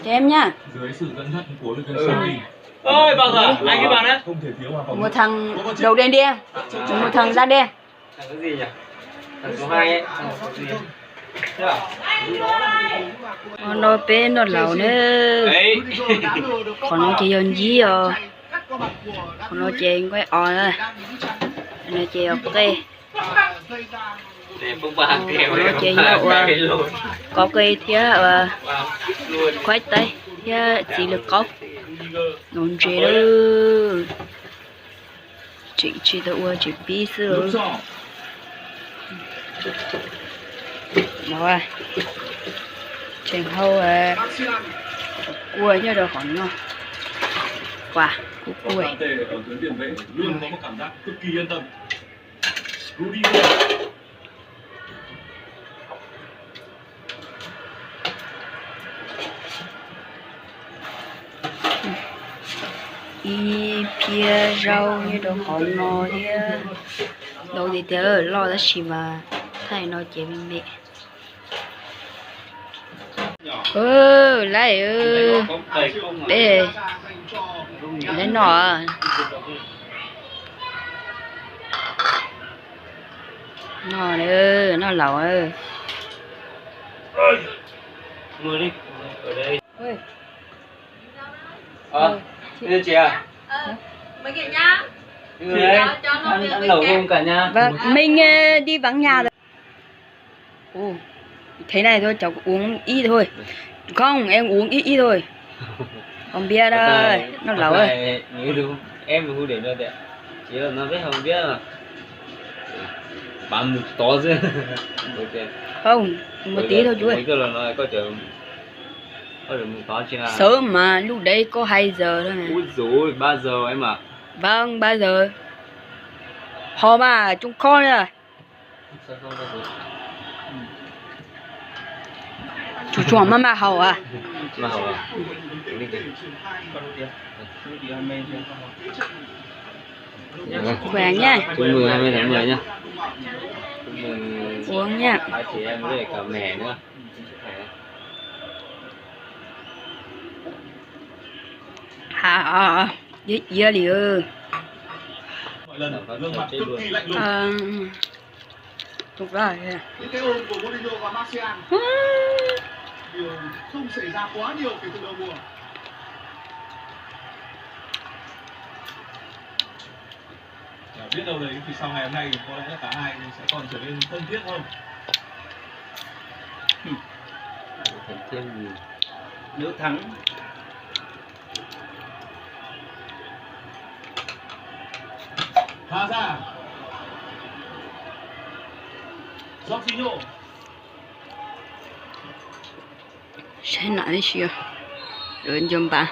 cho em nha. Dưới sự dẫn dắt của lực lượng Sony. Ơi bao giờ anh cái bạn đấy. Không thể thiếu vào phòng. Một thằng đầu đen đen, một thằng da đen. Thằng cái gì nhỉ? Thằng số 2 ấy. Thằng số gì? Nó bên nó lẩu nữa. Đấy. Còn nó chỉ hơn gì rồi. Còn nó chỉ quay on rồi. Nó chỉ ok. Để bông vàng kèo nó chỉ nhậu có cây thía khoai tây thía chỉ lực cốc nón chế đó chỉ tao uống chỉ bí sữa rồi chèn hâu cua nhá được khoảng nhau quả cua Ở tuyến tiền vệ luôn có một cảm giác cực kỳ yên tâm. Rudy y pia rau như đồ hòn nò thì đâu thì tớ lo ra xí mà thay nó chế bên mẹ lại để lấy nọ nọ nữa nó lẩu Ngồi đi. Ở đây. Đây chị à? Mấy kiện nhá. Người đấy. Ăn lẩu không cả nhà. Vâng, mình đi vắng nhà rồi. Ồ, thế này thôi cháu uống ít thôi. Không, em uống ít thôi. Còn bia đây, nó lẩu ơi. Nghĩ đúng, em không để nữa đấy. Chỉ là nó biết không biết mà. Bán một to chứ. Không, một tí thôi chú ơi. Mấy cái là nó có chừng. Có được một to chứ nào. Sớm mà, lúc đấy có 2 giờ thôi này. Úi dồi, 3 giờ em ạ. Vâng, 3 giờ. Họ mà, chúng con à. Sao không có gì? Chú chọn mà hầu à. Mà hầu à? Khỏe nha. Chúc mừng 20 tháng 10 nhá. Uống nha. Hai chị em với cả mẹ nữa. Dưa đi ơi. mọi lần gương mặt cực kỳ lạnh lùng. Tục rồi. Những cái ôm của Mourinho và Martial điều không xảy ra quá nhiều kể từ đầu mùa. Biết đâu đấy thì sau ngày hôm nay có lẽ cả hai sẽ còn trở nên thân thiết hơn. Thân thiết gì? Nếu thắng Phá ra. Jorginho. Sẽ nãy xíu. Đến chấm bạn.